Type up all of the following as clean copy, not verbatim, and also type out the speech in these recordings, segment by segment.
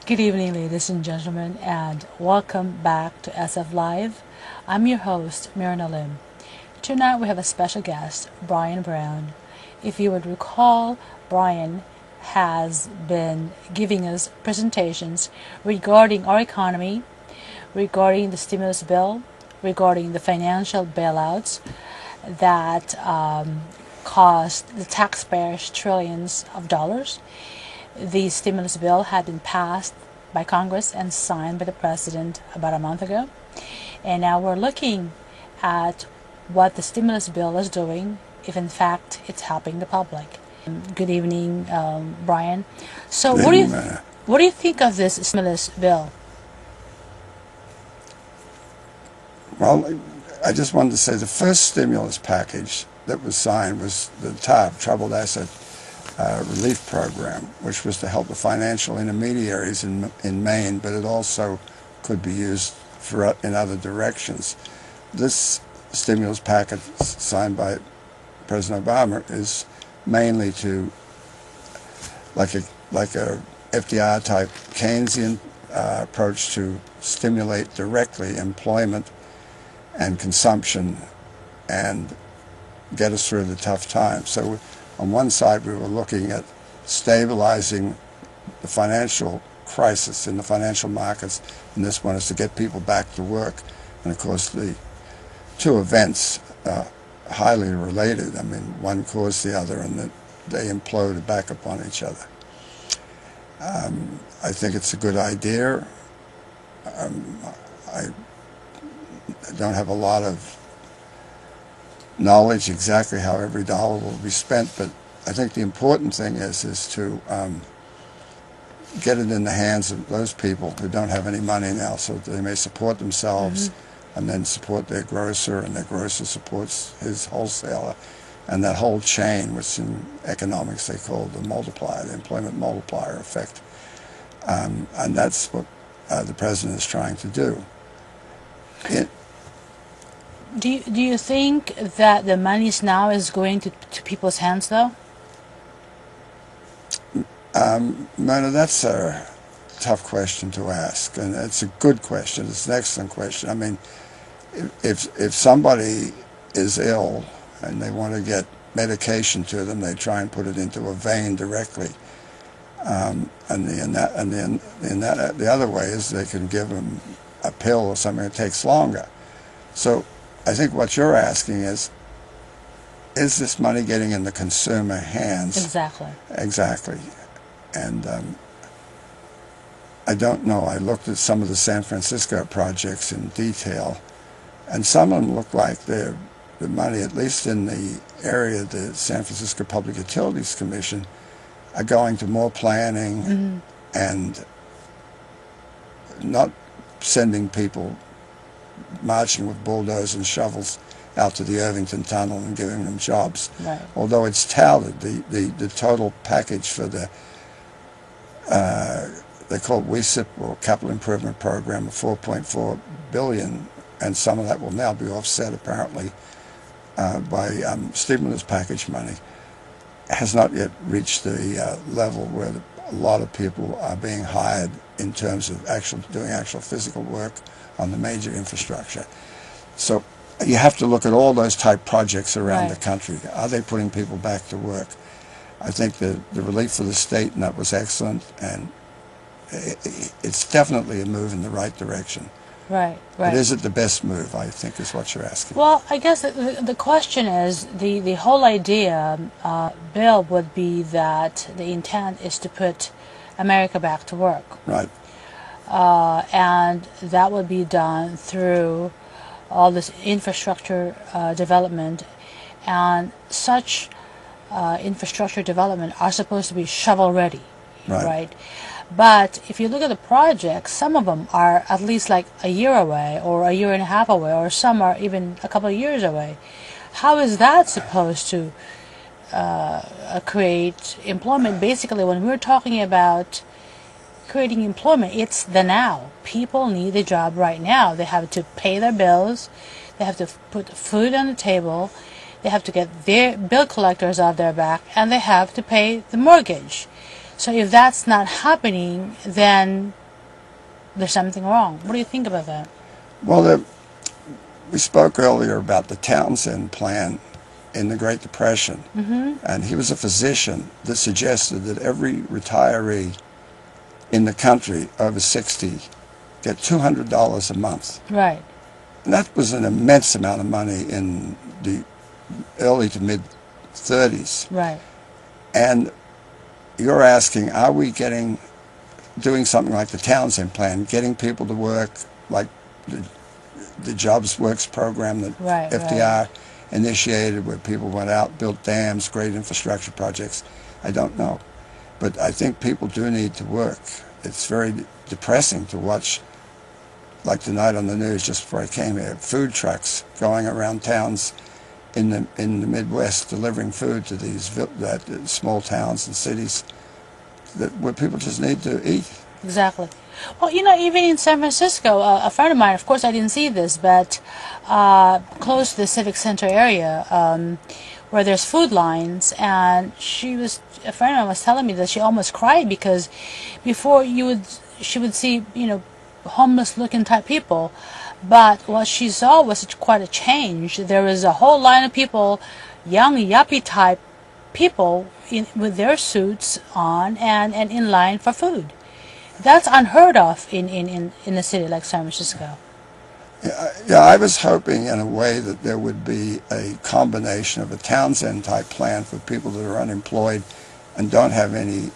Good evening, ladies and gentlemen, and welcome back to SF Live. I'm your host, Myrna Lim. Tonight we have a special guest, Brian Brown. If you would recall, Brian has been giving us presentations regarding our economy, regarding the stimulus bill, regarding the financial bailouts that cost the taxpayers trillions of dollars. The stimulus bill had been passed by Congress and signed by the President about a month ago. And now we're looking at what the stimulus bill is doing, if in fact it's helping the public. Good evening, Brian. So what do you think of this stimulus bill? Well, I just wanted to say the first stimulus package that was signed was the TARP, Troubled Asset Relief Program, which was to help the financial intermediaries in Maine, but it also could be used in other directions. This stimulus package signed by President Obama is mainly to like a FDR type Keynesian approach to stimulate directly employment and consumption and get us through the tough times. So on one side, we were looking at stabilizing the financial crisis in the financial markets, and this one is to get people back to work. And of course, the two events are highly related. I mean, one caused the other, and they imploded back upon each other. I think it's a good idea. I don't have a lot of knowledge exactly how every dollar will be spent, but I think the important thing is to get it in the hands of those people who don't have any money now, so that they may support themselves and then support their grocer, and their grocer supports his wholesaler, and that whole chain, which in economics they call the multiplier, the employment multiplier effect. And that's what the president is trying to do. Do you think that the money now is going to people's hands, though? Mona, that's a tough question to ask, and it's a good question. It's an excellent question. I mean, if somebody is ill and they want to get medication to them, they try and put it into a vein directly. And the other way is they can give them a pill or something that takes longer. So I think what you're asking is this money getting in the consumer hands? Exactly. Exactly. And I don't know. I looked at some of the San Francisco projects in detail, and some of them look like the money, at least in the area of the San Francisco Public Utilities Commission, are going to more planning and not sending people marching with bulldozers and shovels out to the Irvington Tunnel and giving them jobs. Right. Although it's touted, the total package for the they call it WISIP, or Capital Improvement Program, of $4.4 billion, and some of that will now be offset apparently by stimulus package money, has not yet reached the level where a lot of people are being hired in terms of doing actual physical work on the major infrastructure. So you have to look at all those type projects around the country. Are they putting people back to work? I think the relief for the state, and that was excellent, and it's definitely a move in the right direction. Right, But right. is it the best move, I think is what you're asking. Well, I guess the question is the whole idea, Bill, would be that the intent is to put America back to work. Right. And that would be done through all this infrastructure development, and such infrastructure development are supposed to be shovel ready, Right. But if you look at the projects, some of them are at least like a year away, or a year and a half away, or some are even a couple of years away. How is that supposed to create employment? Basically, when we're talking about creating employment, it's the now. People need a job right now. They have to pay their bills. They have to put food on the table. They have to get their bill collectors off their back, and they have to pay the mortgage. So if that's not happening, then there's something wrong. What do you think about that? Well, we spoke earlier about the Townsend plan in the Great Depression, and he was a physician that suggested that every retiree in the country over 60 get $200 a month. Right. And that was an immense amount of money in the early to mid 30s. Right. And you're asking, are we doing something like the Townsend plan, getting people to work, like the Jobs Works program that Right, FDR initiated, where people went out, built dams, great infrastructure projects? I don't know. But I think people do need to work. It's very depressing to watch, like tonight on the news just before I came here, food trucks going around towns in the Midwest delivering food to these small towns and cities where people just need to eat. Exactly. Well, even in San Francisco, a friend of mine, of course I didn't see this, but close to the Civic Center area, where there's food lines, and a friend of mine was telling me that she almost cried because before she would see, homeless-looking type people, but what she saw was quite a change. There was a whole line of people, young yuppie type people with their suits on and in line for food. That's unheard of in a city like San Francisco. Yeah, I was hoping in a way that there would be a combination of a Townsend type plan for people that are unemployed and don't have any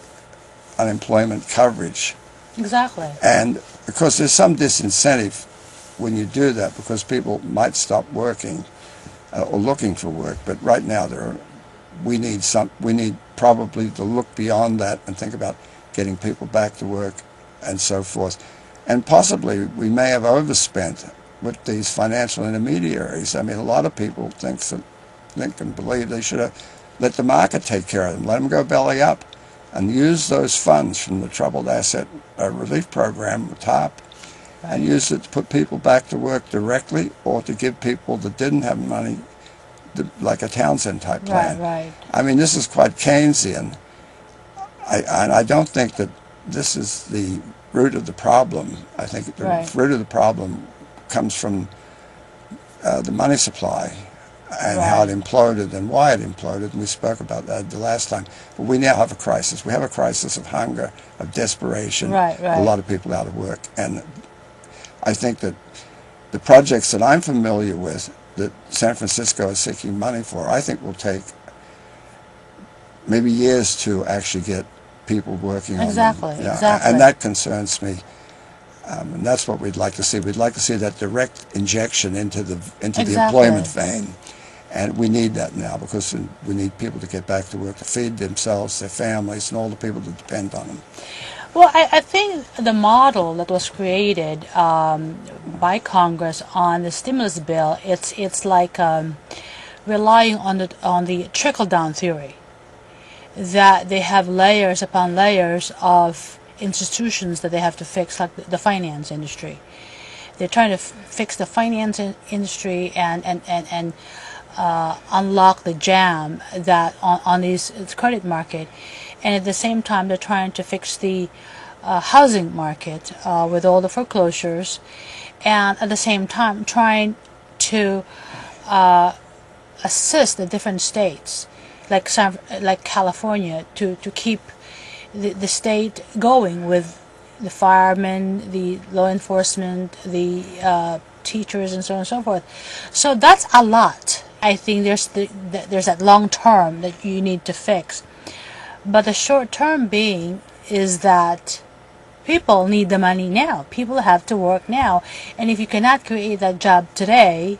unemployment coverage. Exactly. And because there's some disincentive when you do that, because people might stop working or looking for work. But right now we need probably to look beyond that and think about getting people back to work and so forth. And possibly we may have overspent with these financial intermediaries. I mean, a lot of people think and believe they should have let the market take care of them, let them go belly up, and use those funds from the Troubled Asset Relief Program, TARP, and use it to put people back to work directly, or to give people that didn't have money, like a Townsend type plan. Right. I mean, this is quite Keynesian. And I don't think that this is the root of the problem. I think the root of the problem comes from the money supply and how it imploded and why it imploded. And we spoke about that the last time. But we now have a crisis. We have a crisis of hunger, of desperation, a lot of people out of work. And I think that the projects that I'm familiar with that San Francisco is seeking money for, I think will take maybe years to actually get people working on them. Exactly. And that concerns me. And that's what we'd like to see. We'd like to see that direct injection into the employment vein. And we need that now, because we need people to get back to work, to feed themselves, their families, and all the people that depend on them. Well, I think the model that was created by Congress on the stimulus bill, it's like relying on the trickle-down theory, that they have layers upon layers of institutions that they have to fix, like the finance industry. They're trying to fix the finance industry and unlock the jam that on these credit market, and at the same time they're trying to fix the housing market with all the foreclosures, and at the same time trying to assist the different states like California to keep the state going with the firemen, the law enforcement, the teachers, and so on and so forth. So that's a lot. I think there's that long term that you need to fix. But the short term being is that people need the money now. People have to work now. And if you cannot create that job today,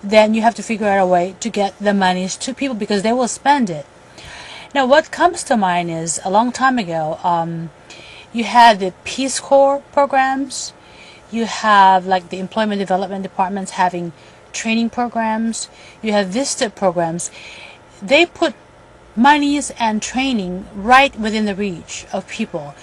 then you have to figure out a way to get the monies to people because they will spend it. Now, what comes to mind is a long time ago, you had the Peace Corps programs. You have like the employment development departments having training programs. You have VISTA programs. They put monies and training right within the reach of people.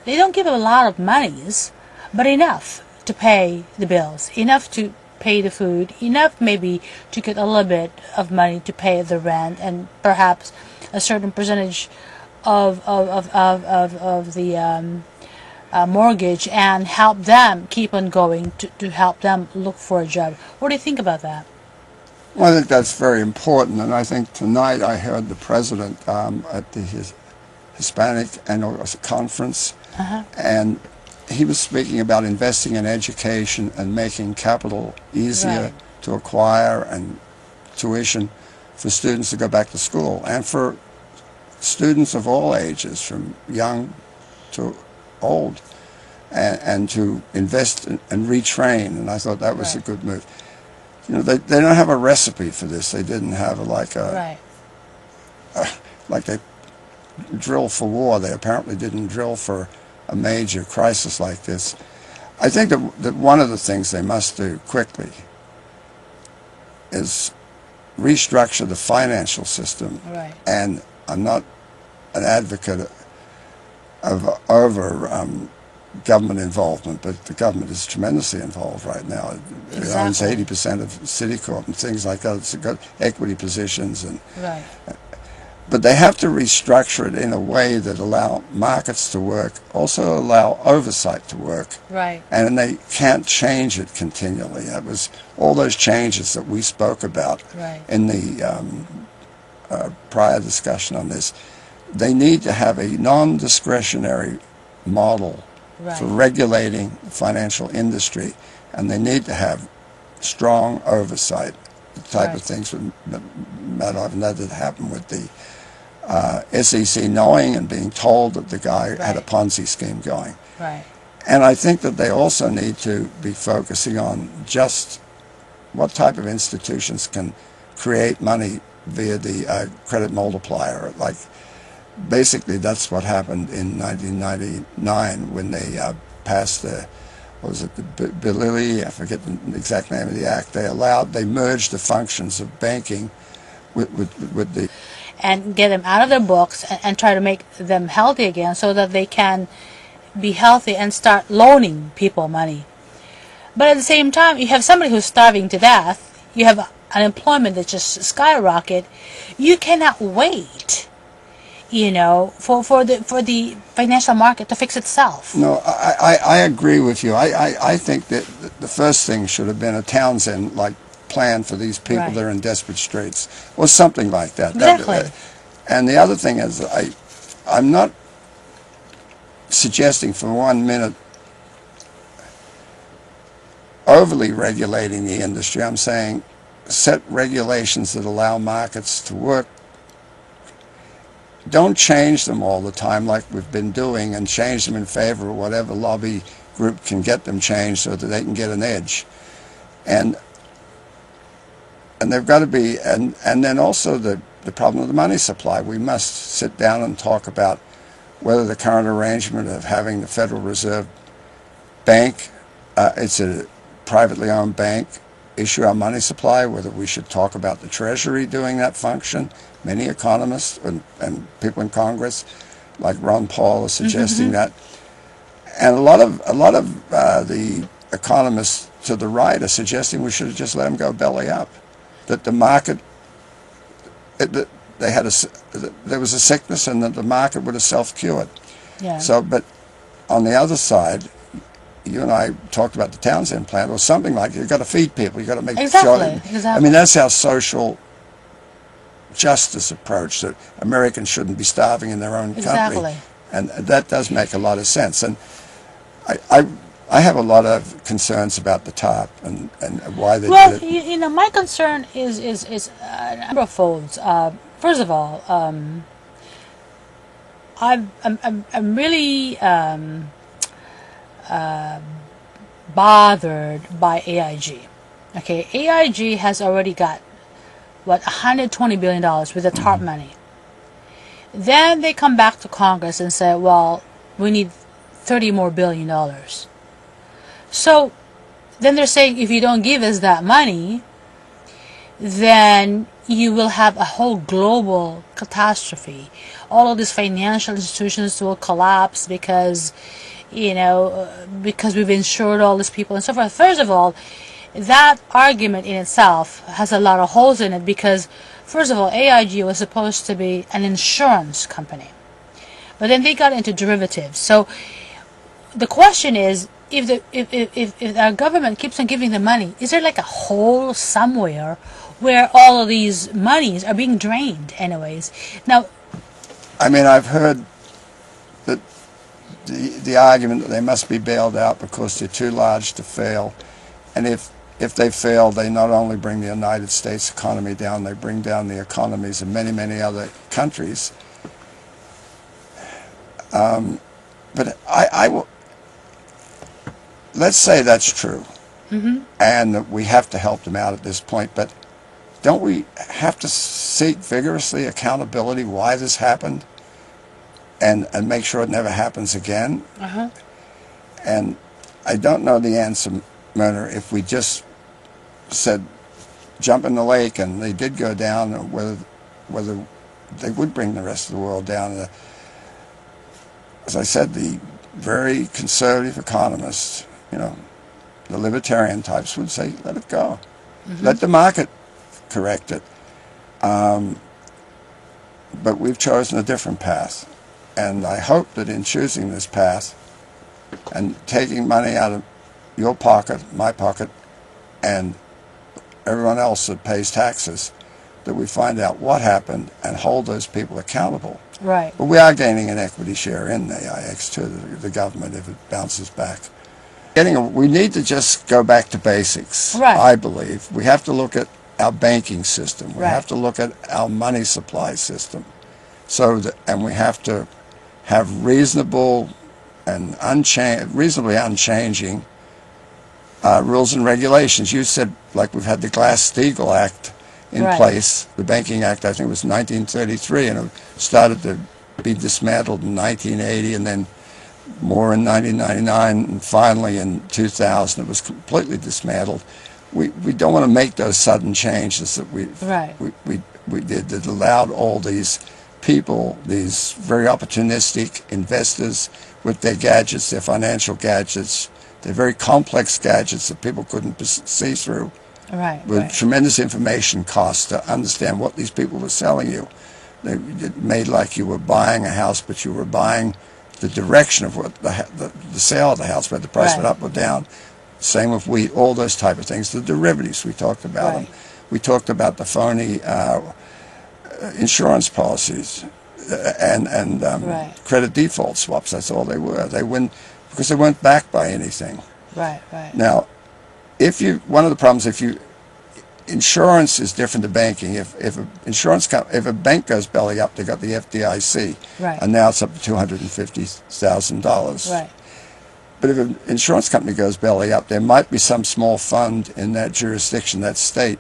They don't give a lot of monies, but enough to pay the bills, enough to pay the food, enough maybe to get a little bit of money to pay the rent, and perhaps a certain percentage of the mortgage, and help them keep on going to help them look for a job. What do you think about that? Well, I think that's very important, and I think tonight I heard the president at the Hispanic Annual Conference, and he was speaking about investing in education and making capital easier to acquire and tuition for students to go back to school, and for students of all ages, from young to old, and to invest and retrain. And I thought that was a good move. You know, they don't have a recipe for this. They didn't have like they drill for war. They apparently didn't drill for a major crisis like this. I think that one of the things they must do quickly is restructure the financial system. And I'm not an advocate of government involvement, but the government is tremendously involved right now. It owns 80% of Citicorp and things like that. It's got equity positions, and but they have to restructure it in a way that allow markets to work, also allow oversight to work, and they can't change it continually. That was all those changes that we spoke about in the prior discussion on this. They need to have a non-discretionary model for regulating the financial industry, and they need to have strong oversight, the type of things that Madoff and that happened with the SEC knowing and being told that the guy had a Ponzi scheme going. And I think that they also need to be focusing on just what type of institutions can create money via the credit multiplier. Like, basically, that's what happened in 1999 when they passed the, what was it, the Bilili, I forget the exact name of the act. They merged the functions of banking with the... And get them out of their books and try to make them healthy again so that they can be healthy and start loaning people money. But at the same time, you have somebody who's starving to death. You have unemployment that just skyrocket. You cannot wait, you know, for the financial market to fix itself. No, I agree with you. I think that the first thing should have been a Townsend-like plan for these people that are in desperate straits, or something like that. Exactly. And the other thing is, I'm not suggesting for 1 minute overly regulating the industry. I'm saying set regulations that allow markets to work. Don't change them all the time like we've been doing, and change them in favor of whatever lobby group can get them changed so that they can get an edge. And they've got to be, and then also the problem of the money supply. We must sit down and talk about whether the current arrangement of having the Federal Reserve Bank, it's a privately owned bank, issue our money supply, whether we should talk about the Treasury doing that function. Many economists and people in Congress, like Ron Paul, are suggesting that. And a lot of the economists to the right are suggesting we should have just let them go belly up. That the market, there was a sickness, and that the market would have self-cured. So, but on the other side, you and I talked about the Townsend plan, or something like you've got to feed people, you've got to make sure. I mean, that's our social justice approach, that Americans shouldn't be starving in their own country. And that does make a lot of sense. And I have a lot of concerns about the TARP and why they Well, did it. my concern is a number of folds. First of all, I'm really bothered by AIG. Okay, AIG has already got what $120 billion with the TARP money. Then they come back to Congress and say, well, we need $30 more billion. So then they're saying if you don't give us that money, then you will have a whole global catastrophe. All of these financial institutions will collapse because, because we've insured all these people and so forth. First of all, that argument in itself has a lot of holes in it because, first of all, AIG was supposed to be an insurance company. But then they got into derivatives. So the question is, if our government keeps on giving them money, is there like a hole somewhere where all of these monies are being drained anyways? Now, I mean, I've heard that the argument that they must be bailed out because they're too large to fail. And if they fail, they not only bring the United States economy down, they bring down the economies of many, many other countries. But I will, let's say that's true, and that we have to help them out at this point, but don't we have to seek vigorously accountability why this happened and make sure it never happens again? And I don't know the answer, Myrna, if we just said jump in the lake and they did go down, or whether they would bring the rest of the world down. As I said, the very conservative economists, the libertarian types would say, let it go. Let the market correct it. But we've chosen a different path. And I hope that in choosing this path and taking money out of your pocket, my pocket, and everyone else that pays taxes, that we find out what happened and hold those people accountable. right. But we are gaining an equity share in AIX too, the government, if it bounces back. We need to just go back to basics, Right. I believe. We have to look at our banking system. We Right. have to look at our money supply system. And we have to have reasonable and reasonably unchanging rules and regulations. You said, like, we've had the Glass-Steagall Act in Right. place. The Banking Act, I think, was 1933, and it started to be dismantled in 1980, and then more in 1999, and finally in 2000 it was completely dismantled. We don't want to make those sudden changes that we did that allowed all these people, these very opportunistic investors with their gadgets, their financial gadgets, their very complex gadgets that people couldn't see through, with tremendous information costs to understand what these people were selling you. It made like you were buying a house, but you were buying the direction of what the sale of the house, whether the price went up or down. Same with wheat, all those type of things. The derivatives, we talked about them. We talked about the phony insurance policies and credit default swaps. That's all they were. They wouldn't, because they weren't backed by anything. Now, one of the problems, insurance is different to banking. If a bank goes belly up, they got the FDIC, and now it's up to $250,000. But if an insurance company goes belly up, there might be some small fund in that jurisdiction, that state,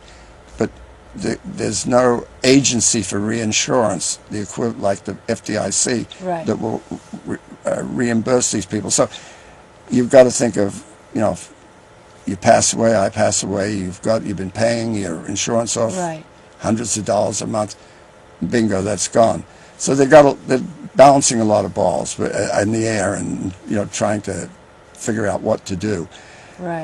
but there's no agency for reinsurance, the equivalent like the FDIC, that will reimburse these people. So you've got to think of, you pass away, I pass away, you've been paying your insurance off hundreds of dollars a month, bingo, that's gone. So they're balancing a lot of balls in the air and trying to figure out what to do.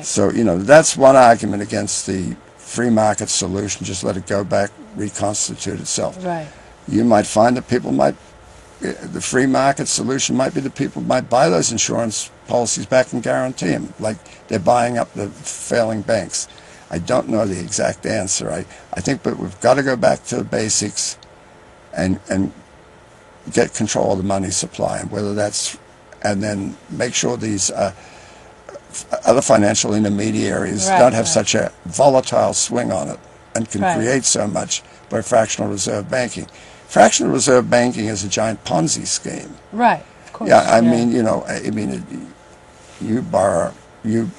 So that's one argument against the free market solution. Just let it go back, reconstitute itself. You might find that the free market solution might be that people might buy those insurance policies back and guarantee them, like they're buying up the failing banks. I don't know the exact answer. I think, but we've got to go back to the basics and get control of the money supply, and and then make sure these other financial intermediaries Right, don't have right. such a volatile swing on it and can Right. create so much by fractional reserve banking. Fractional reserve banking is a giant Ponzi scheme. Right, of course. Yeah, I mean, you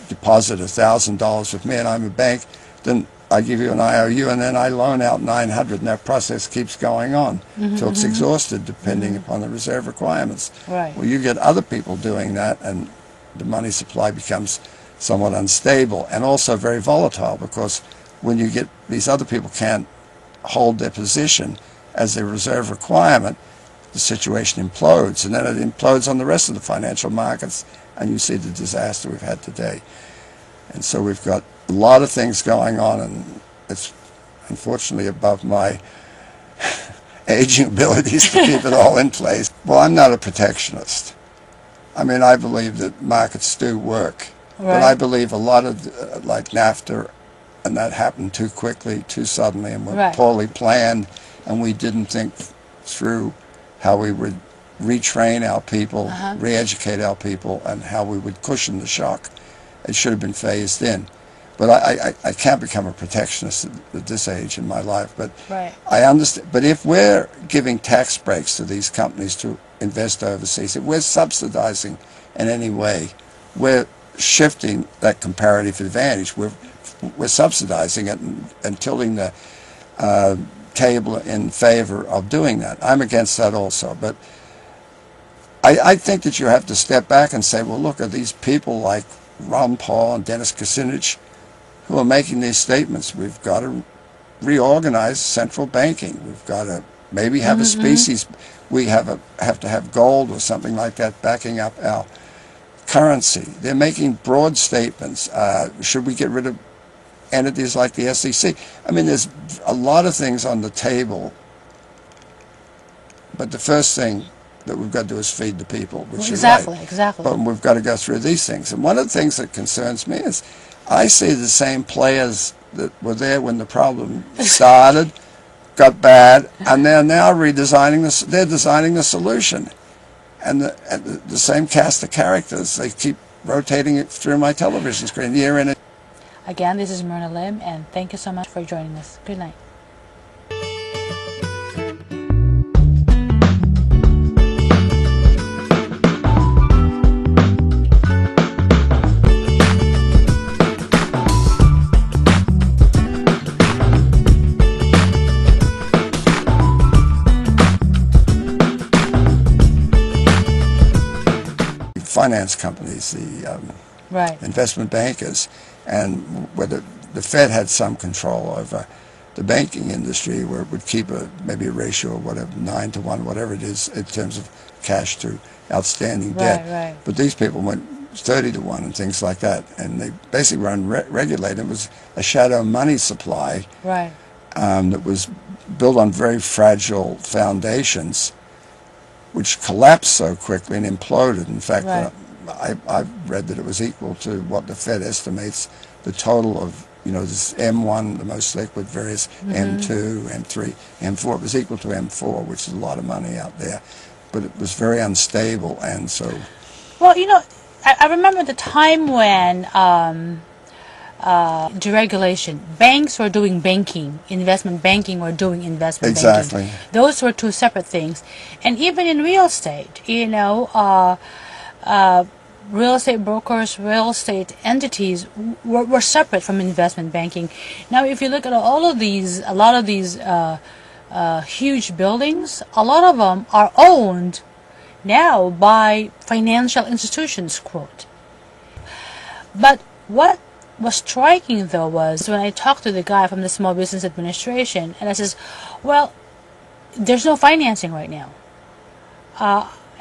deposit $1,000 with me, and I'm a bank. Then I give you an IOU, and then I loan out 900, and that process keeps going on until it's exhausted, depending upon the reserve requirements. Right. Well, you get other people doing that, and the money supply becomes somewhat unstable and also very volatile, because when you get these other people can't hold their position as their reserve requirement, the situation implodes, and then it implodes on the rest of the financial markets, and you see the disaster we've had today. And so we've got a lot of things going on, and it's unfortunately above my aging abilities to keep it all in place. Well, I'm not a protectionist. I mean, I believe that markets do work, but I believe a lot of, like NAFTA, and that happened too quickly, too suddenly, and were poorly planned, and we didn't think through how we would retrain our people, re-educate our people, and how we would cushion the shock. It should have been phased in. But I can't become a protectionist at this age in my life. But I understand. But if we're giving tax breaks to these companies to invest overseas, if we're subsidizing in any way, we're shifting that comparative advantage. We're subsidizing it and tilting the table in favor of doing that. I'm against that also. But I think that you have to step back and say, well, look, are these people like Ron Paul and Dennis Kucinich who are making these statements? We've got to reorganize central banking. We've got to maybe have a species. We have to have gold or something like that backing up our currency. They're making broad statements. Should we get rid of entities like the SEC? I mean, there's a lot of things on the table, but the first thing that we've got to do is feed the people, which is right. Exactly. But we've got to go through these things. And one of the things that concerns me is I see the same players that were there when the problem started, got bad, and they're now redesigning this. They're designing the solution, and the same cast of characters. They keep rotating it through my television screen year in and Again, this is Myrna Lim, and thank you so much for joining us. Good night. finance companies, the investment bankers, and whether the Fed had some control over the banking industry, where it would keep maybe a ratio of whatever 9 to 1, whatever it is, in terms of cash to outstanding debt. But these people went 30 to 1 and things like that, and they basically were unregulated. It was a shadow money supply that was built on very fragile foundations, which collapsed so quickly and imploded. In fact, I've read that it was equal to what the Fed estimates the total of, this M1, the most liquid, various M2, M3, M4. It was equal to M4, which is a lot of money out there. But it was very unstable, and so... Well, I remember the time when deregulation, banks were doing banking, investment banking were doing investment banking. Those were two separate things. And even in real estate, real estate brokers, real estate entities were separate from investment banking. Now, if you look at a lot of these huge buildings, a lot of them are owned now by financial institutions, quote. But what was striking, though, was when I talked to the guy from the Small Business Administration, and I says, well, there's no financing right now.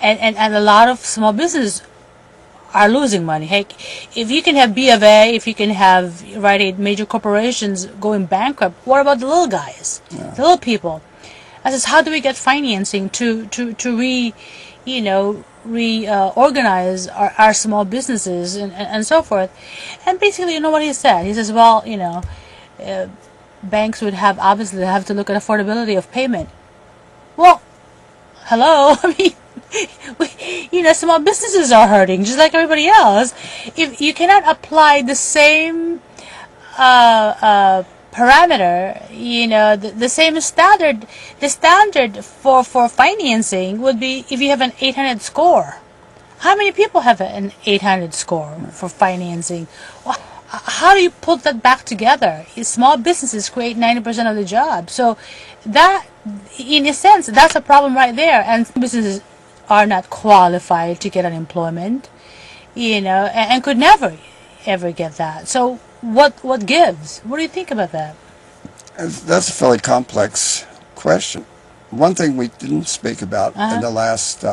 And a lot of small businesses are losing money. Hey, if you can have B of A, if you can have Rite Aid, major corporations going bankrupt, what about the little guys, the little people? I says, how do we get financing to reorganize our small businesses and so forth? And basically, what he said? He says, well, banks would obviously have to look at affordability of payment. Well, hello, I mean, Small businesses are hurting just like everybody else. If you cannot apply the same parameter, the same standard, the standard for financing would be if you have an 800 score. How many people have an 800 score for financing? Well, how do you put that back together? Small businesses create 90% of the jobs. So that, in a sense, that's a problem right there. And businesses are not qualified to get unemployment, and could never, ever get that. So what gives? What do you think about that? That's a fairly complex question. One thing we didn't speak about in the last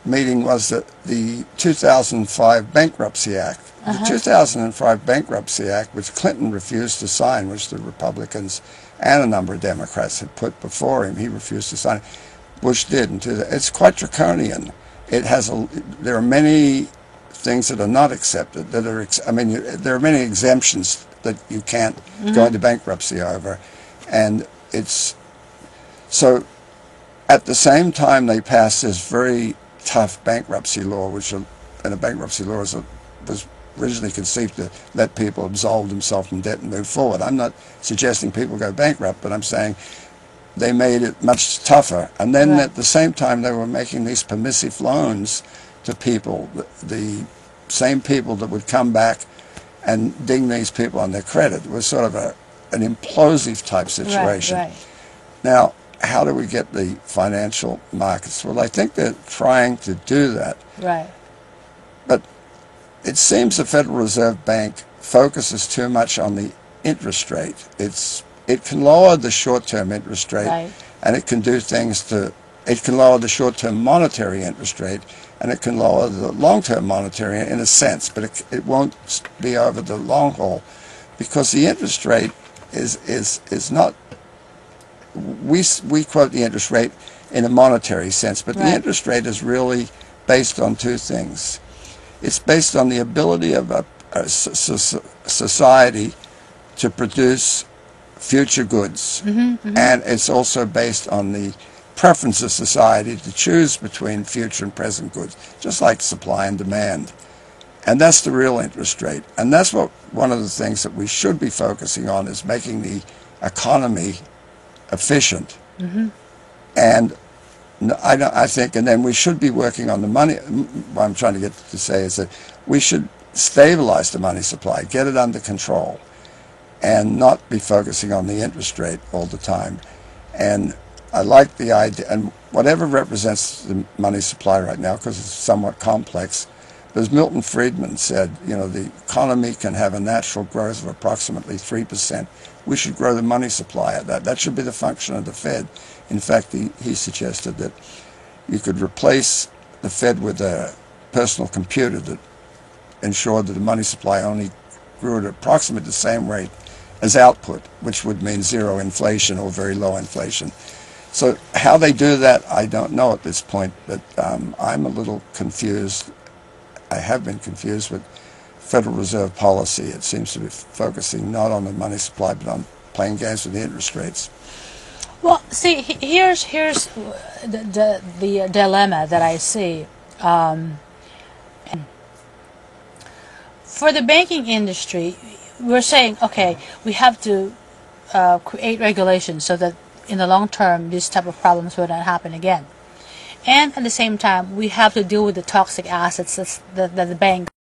meeting was the 2005 Bankruptcy Act. The 2005 Bankruptcy Act, which Clinton refused to sign, which the Republicans and a number of Democrats had put before him, he refused to sign it. Bush did. And it's quite draconian. There are many things that are not accepted. There are many exemptions that you can't go into bankruptcy over, and so. At the same time, they passed this very tough bankruptcy law, and a bankruptcy law was originally conceived to let people absolve themselves from debt and move forward. I'm not suggesting people go bankrupt, but I'm saying they made it much tougher. And then at the same time, they were making these permissive loans to people, the same people that would come back and ding these people on their credit. It was sort of an implosive type situation. Right. Now, how do we get the financial markets? Well, I think they're trying to do that. Right. But it seems the Federal Reserve Bank focuses too much on the interest rate. It can lower the short-term interest rate, and it can do things it can lower the short-term monetary interest rate, and it can lower the long-term monetary in a sense, but it won't be over the long haul, because the interest rate is not. We quote the interest rate in a monetary sense, but the interest rate is really based on two things. It's based on the ability of a society to produce future goods, and it's also based on the preference of society to choose between future and present goods, just like supply and demand. And that's the real interest rate. And that's one of the things that we should be focusing on, is making the economy efficient. And I think, and then we should be working on the money. What I'm trying to get to say is that we should stabilize the money supply, get it under control, and not be focusing on the interest rate all the time. And I like the idea, and whatever represents the money supply right now, because it's somewhat complex, but as Milton Friedman said, the economy can have a natural growth of approximately 3%. We should grow the money supply at that. That should be the function of the Fed. In fact, he suggested that you could replace the Fed with a personal computer that ensured that the money supply only grew at approximately the same rate as output, which would mean zero inflation or very low inflation. So how they do that, I don't know at this point, but I'm a little confused. I have been confused with Federal Reserve policy. It seems to be focusing not on the money supply, but on playing games with the interest rates. Well, see, here's the dilemma that I see. For the banking industry, we're saying, okay, we have to create regulations so that in the long term, these type of problems will not happen again. And at the same time, we have to deal with the toxic assets that the bank